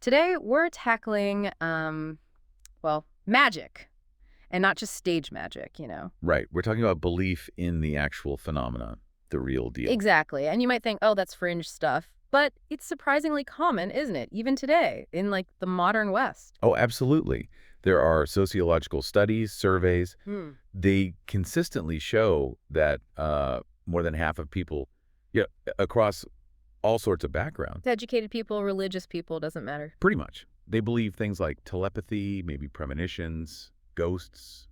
Today, we're tackling, well, magic, and not just stage magic. Right. We're talking about belief in the actual phenomena, the real deal. Exactly. And you might think, oh, that's fringe stuff. But it's surprisingly common, isn't it? Even today, in like the modern West. Oh, absolutely. There are sociological studies, surveys. Hmm. They consistently show that more than half of people, yeah, across all sorts of backgrounds, Educated people, religious people, doesn't matter. pretty much, they believe things like telepathy, maybe premonitions, ghosts.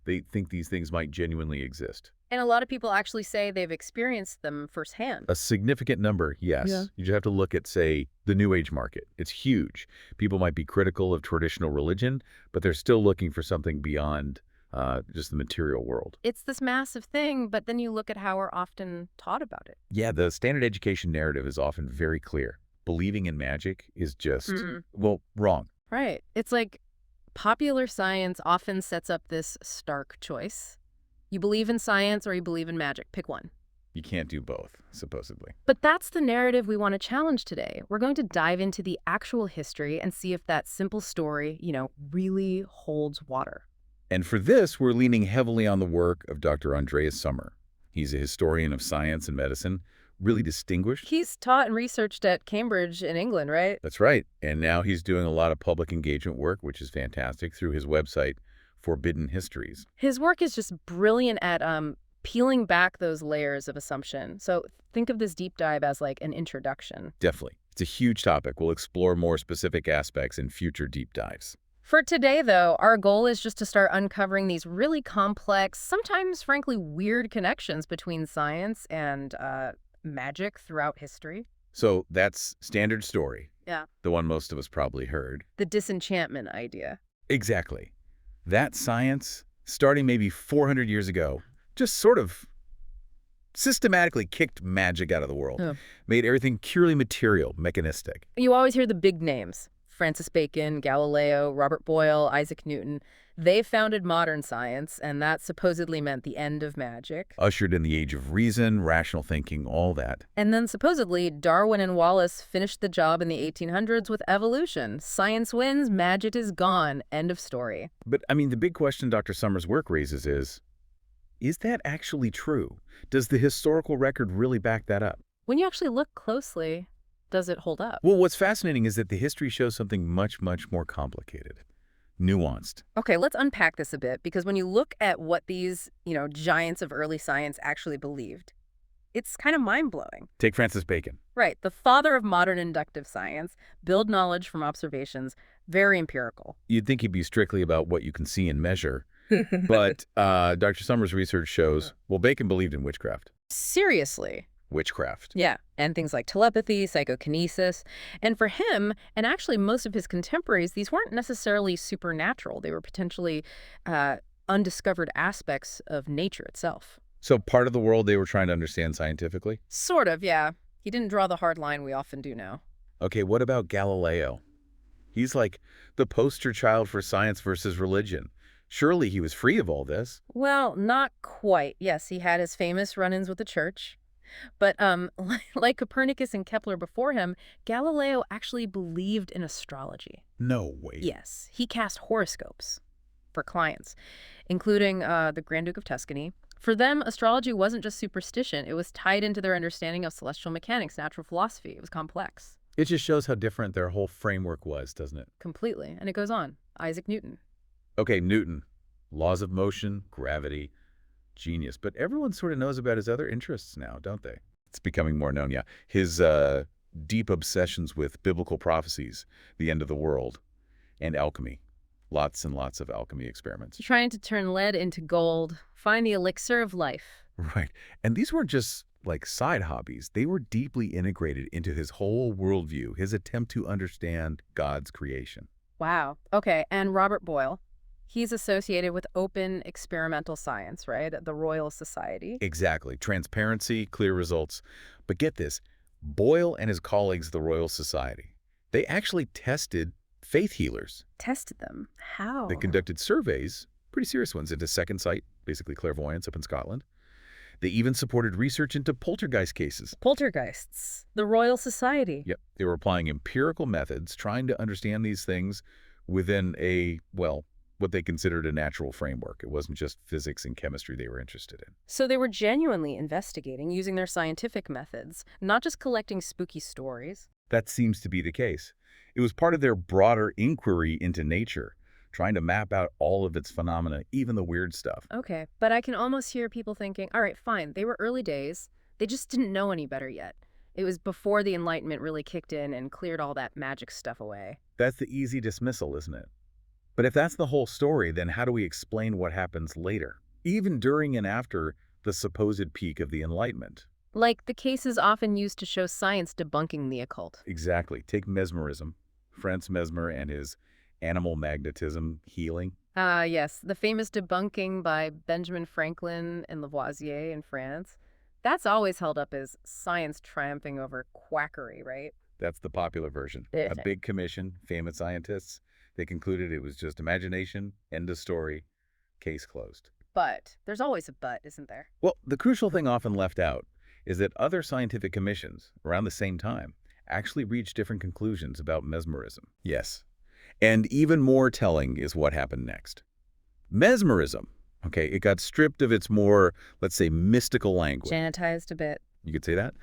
They think these things might genuinely exist. And a lot of people actually say they've experienced them firsthand. A significant number, yes. Yeah. You just have to look at, say, the New Age market. It's huge. People might be critical of traditional religion, but they're still looking for something beyond just the material world. It's this massive thing, but then you look at how we're often taught about it. Yeah, the standard education narrative is often very clear. Believing in magic is just, well, wrong. Right. It's like popular science often sets up this stark choice. You believe in science or you believe in magic. Pick one. You can't do both, supposedly. But that's the narrative we want to challenge today. We're going to dive into the actual history and see if that simple story, really holds water. And for this, we're leaning heavily on the work of Dr. Andreas Sommer. He's a historian of science and medicine, really distinguished. He's taught and researched at Cambridge in England, right? That's right. And now he's doing a lot of public engagement work, which is fantastic, through his website, Forbidden Histories. His work is just brilliant at peeling back those layers of assumption. So think of this deep dive as like an introduction. Definitely. It's a huge topic. We'll explore more specific aspects in future deep dives. For today, though, our goal is just to start uncovering these really complex, sometimes frankly weird connections between science and magic throughout history. So that's standard story. Yeah. The one most of us probably heard. The disenchantment idea. Exactly. That science, starting maybe 400 years ago, just sort of systematically kicked magic out of the world, made everything purely material, mechanistic. You always hear the big names. Francis Bacon, Galileo, Robert Boyle, Isaac Newton. They founded modern science, and that supposedly meant the end of magic. Ushered in the age of reason, rational thinking, all that. And then supposedly Darwin and Wallace finished the job in the 1800s with evolution. Science wins, magic is gone. End of story. But, I mean, the big question Dr. Summers' work raises is that actually true? Does the historical record really back that up? When you actually look closely, does it hold up? Well, what's fascinating is that the history shows something much, much more complicated, nuanced. Okay, let's unpack this a bit, because when you look at what these, giants of early science actually believed, it's kind of mind-blowing. Take Francis Bacon. Right, the father of modern inductive science, build knowledge from observations, very empirical. You'd think he'd be strictly about what you can see and measure, but Dr. Summers' research shows, well, Bacon believed in witchcraft. Seriously. Witchcraft. Yeah, and things like telepathy, psychokinesis. And for him, and actually most of his contemporaries, these weren't necessarily supernatural. They were potentially undiscovered aspects of nature itself. So part of the world they were trying to understand scientifically? Sort of, yeah. He didn't draw the hard line we often do now. Okay, what about Galileo? He's like the poster child for science versus religion. Surely he was free of all this. Well, not quite. Yes, he had his famous run-ins with the church. But like Copernicus and Kepler before him, Galileo actually believed in astrology. No way. Yes, he cast horoscopes for clients, including the Grand Duke of Tuscany. For them, astrology wasn't just superstition. It was tied into their understanding of celestial mechanics, natural philosophy. It was complex. It just shows how different their whole framework was, doesn't it? Completely. And it goes on. Isaac Newton. Okay, Newton. Laws of motion, gravity, genius. But everyone sort of knows about his other interests now, don't they? It's becoming more known, yeah. His deep obsessions with biblical prophecies, the end of the world, and alchemy. Lots and lots of alchemy experiments. Trying to turn lead into gold, find the elixir of life. Right. And these weren't just like side hobbies. They were deeply integrated into his whole worldview, his attempt to understand God's creation. Wow. Okay, and Robert Boyle. He's associated with open experimental science, right? At the Royal Society. Exactly. Transparency, clear results. But get this, Boyle and his colleagues at the Royal Society, they actually tested faith healers. Tested them? How? They conducted surveys, pretty serious ones, into second sight, basically clairvoyance up in Scotland. They even supported research into poltergeist cases. Poltergeists, the Royal Society. Yep, they were applying empirical methods, trying to understand these things within what they considered a natural framework. It wasn't just physics and chemistry they were interested in. So they were genuinely investigating using their scientific methods, not just collecting spooky stories. That seems to be the case. It was part of their broader inquiry into nature, trying to map out all of its phenomena, even the weird stuff. Okay, but I can almost hear people thinking, all right, fine, they were early days. They just didn't know any better yet. It was before the Enlightenment really kicked in and cleared all that magic stuff away. That's the easy dismissal, isn't it? But if that's the whole story, then how do we explain what happens later, even during and after the supposed peak of the Enlightenment? Like the cases often used to show science debunking the occult. Exactly. Take mesmerism. Franz Mesmer and his animal magnetism healing. Yes, the famous debunking by Benjamin Franklin and Lavoisier in France. That's always held up as science triumphing over quackery, right? That's the popular version. A big commission, famous scientists. They concluded it was just imagination, end of story, case closed. But there's always a but, isn't there? Well, the crucial thing often left out is that other scientific commissions, around the same time, actually reached different conclusions about mesmerism. Yes. And even more telling is what happened next. Mesmerism, okay, it got stripped of its more, let's say, mystical language. Sanitized a bit. You could say that.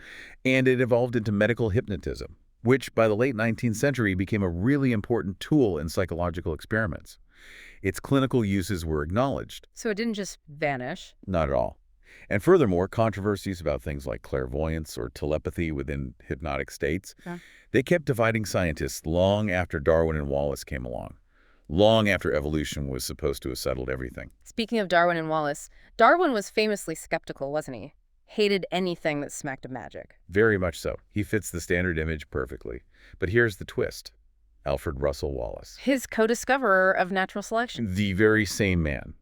And it evolved into medical hypnotism, which by the late 19th century became a really important tool in psychological experiments. Its clinical uses were acknowledged. So it didn't just vanish. Not at all. And furthermore, controversies about things like clairvoyance or telepathy within hypnotic states, they kept dividing scientists long after Darwin and Wallace came along, long after evolution was supposed to have settled everything. Speaking of Darwin and Wallace, Darwin was famously skeptical, wasn't he? Hated anything that smacked of magic. Very much so. He fits the standard image perfectly. But here's the twist. Alfred Russel Wallace. His co-discoverer of natural selection. The very same man.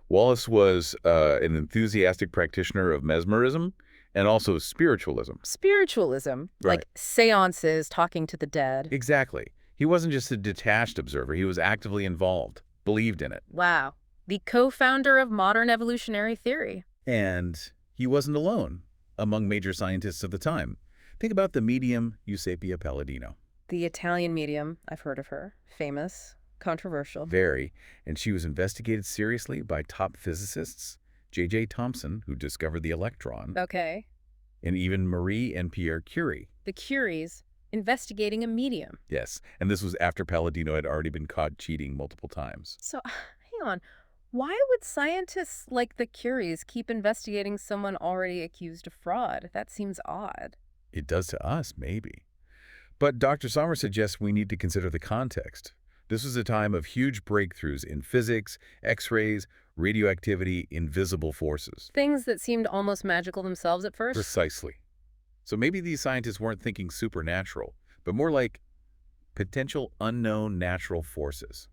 Wallace was an enthusiastic practitioner of mesmerism and also spiritualism. Spiritualism, Right. like seances, talking to the dead. Exactly. He wasn't just a detached observer. He was actively involved, believed in it. Wow. The co-founder of modern evolutionary theory. And he wasn't alone among major scientists of the time. Think about the medium Eusapia Palladino. The Italian medium, I've heard of her. Famous, controversial. Very. And she was investigated seriously by top physicists, J.J. Thomson, who discovered the electron, Okay. and even Marie and Pierre Curie. The Curies investigating a medium. Yes, and this was after Palladino had already been caught cheating multiple times. So, hang on. Why would scientists like the Curies keep investigating someone already accused of fraud? That seems odd. It does to us, maybe. But Dr. Sommer suggests we need to consider the context. This was a time of huge breakthroughs in physics, X-rays, radioactivity, invisible forces. Things that seemed almost magical themselves at first? Precisely. So maybe these scientists weren't thinking supernatural, but more like potential unknown natural forces.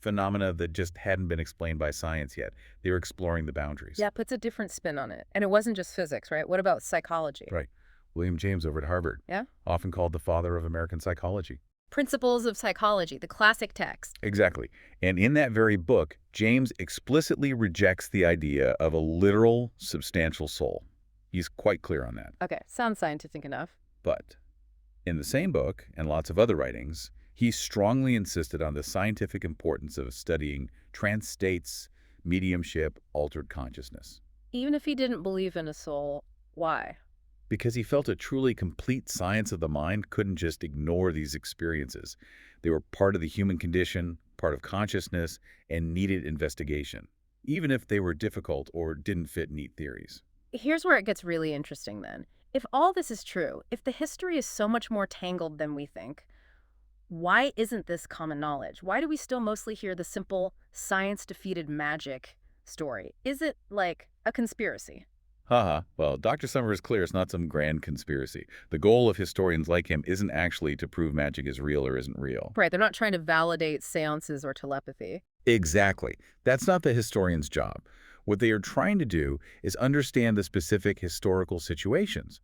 Phenomena that just hadn't been explained by science yet. They were exploring the boundaries. Yeah, puts a different spin on it. And it wasn't just physics, right? What about psychology? Right. William James over at Harvard. Yeah? Often called the father of American psychology. Principles of Psychology, the classic text. Exactly. And in that very book, James explicitly rejects the idea of a literal, substantial soul. He's quite clear on that. Okay, sounds scientific enough. But in the same book, and lots of other writings, he strongly insisted on the scientific importance of studying trance states, mediumship, altered consciousness. Even if he didn't believe in a soul, why? Because he felt a truly complete science of the mind couldn't just ignore these experiences. They were part of the human condition, part of consciousness, and needed investigation, even if they were difficult or didn't fit neat theories. Here's where it gets really interesting then. If all this is true, if the history is so much more tangled than we think, why isn't this common knowledge? Why do we still mostly hear the simple science defeated magic story? Is it like a conspiracy? Haha. Well, Dr. Summer is clear it's not some grand conspiracy. The goal of historians like him isn't actually to prove magic is real or isn't real. Right, they're not trying to validate seances or telepathy. Exactly. That's not the historian's job. What they are trying to do is understand the specific historical situations.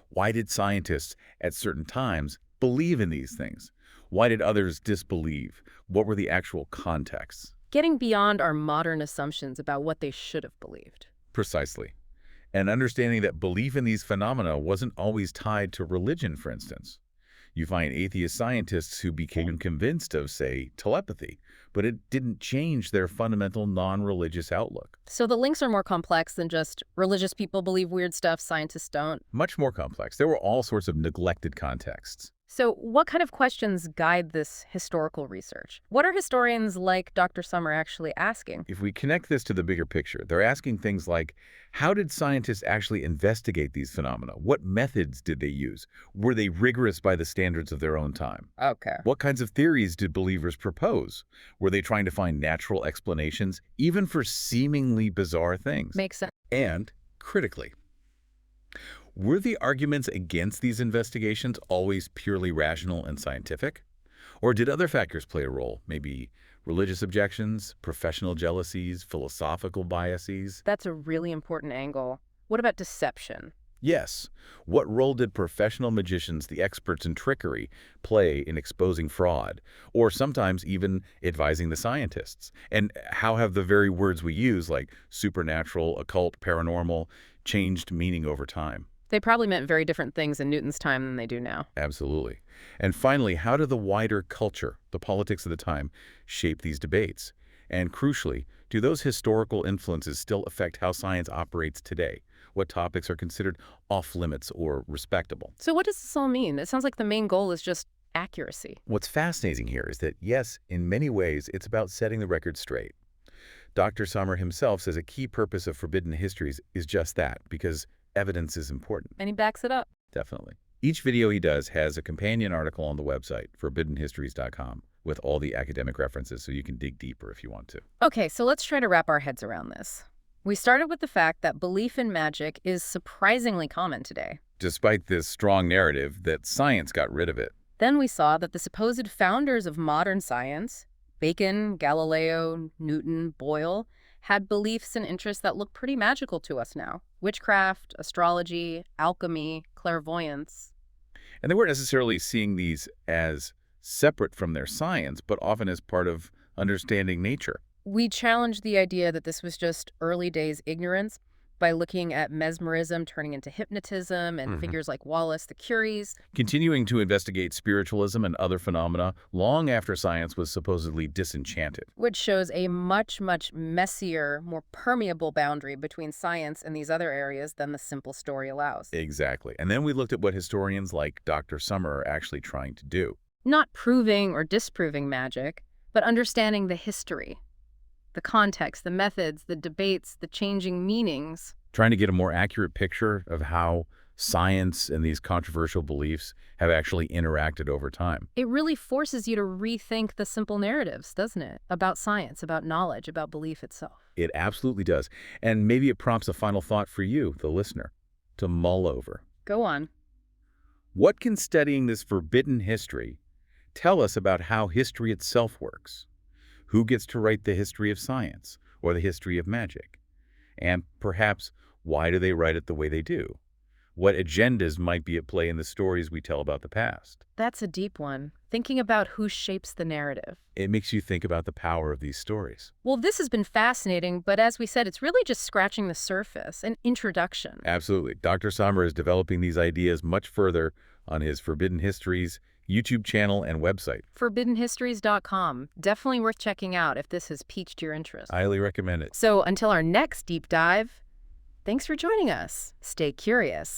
Why did scientists at certain times believe in these things? Why did others disbelieve? What were the actual contexts? Getting beyond our modern assumptions about what they should have believed. Precisely. and understanding that belief in these phenomena wasn't always tied to religion, for instance. You find atheist scientists who became convinced of, say, telepathy, but it didn't change their fundamental non-religious outlook. So the links are more complex than just religious people believe weird stuff, scientists don't. Much more complex. There were all sorts of neglected contexts. So what kind of questions guide this historical research? What are historians like Dr. Summer actually asking? If we connect this to the bigger picture, they're asking things like, how did scientists actually investigate these phenomena? What methods did they use? Were they rigorous by the standards of their own time? Okay. What kinds of theories did believers propose? Were they trying to find natural explanations, even for seemingly bizarre things? Makes sense. And, critically, were the arguments against these investigations always purely rational and scientific? Or did other factors play a role? Maybe religious objections, professional jealousies, philosophical biases? That's a really important angle. What about deception? Yes. What role did professional magicians, the experts in trickery, play in exposing fraud, or sometimes even advising the scientists? And how have the very words we use, like supernatural, occult, paranormal, changed meaning over time? They probably meant very different things in Newton's time than they do now. Absolutely. And finally, how did the wider culture, the politics of the time, shape these debates? And crucially, do those historical influences still affect how science operates today? What topics are considered off-limits or respectable? So what does this all mean? It sounds like the main goal is just accuracy. What's fascinating here is that, yes, in many ways, it's about setting the record straight. Dr. Sommer himself says a key purpose of Forbidden Histories is just that, because evidence is important. And he backs it up. Definitely. Each video he does has a companion article on the website, forbiddenhistories.com, with all the academic references so you can dig deeper if you want to. Okay, so let's try to wrap our heads around this. We started with the fact that belief in magic is surprisingly common today. Despite this strong narrative that science got rid of it. Then we saw that the supposed founders of modern science, Bacon, Galileo, Newton, Boyle, had beliefs and interests that look pretty magical to us now. Witchcraft, astrology, alchemy, clairvoyance. And they weren't necessarily seeing these as separate from their science, but often as part of understanding nature. We challenged the idea that this was just early days ignorance by looking at mesmerism turning into hypnotism and figures like Wallace the Curies. Continuing to investigate spiritualism and other phenomena long after science was supposedly disenchanted. Which shows a much, much messier, more permeable boundary between science and these other areas than the simple story allows. Exactly. And then we looked at what historians like Dr. Summer are actually trying to do. Not proving or disproving magic, but understanding the history, the context, the methods, the debates, the changing meanings. Trying to get a more accurate picture of how science and these controversial beliefs have actually interacted over time. It really forces you to rethink the simple narratives, doesn't it? About science, about knowledge, about belief itself. It absolutely does. And maybe it prompts a final thought for you, the listener, to mull over. Go on. What can studying this forbidden history tell us about how history itself works? Who gets to write the history of science or the history of magic? And perhaps, why do they write it the way they do? What agendas might be at play in the stories we tell about the past? That's a deep one. Thinking about who shapes the narrative. It makes you think about the power of these stories. Well, this has been fascinating, but as we said, it's really just scratching the surface, an introduction. Absolutely. Dr. Sommer is developing these ideas much further on his Forbidden Histories YouTube channel and website. Forbiddenhistories.com. Definitely worth checking out if this has piqued your interest. Highly recommend it. So until our next deep dive, thanks for joining us. Stay curious.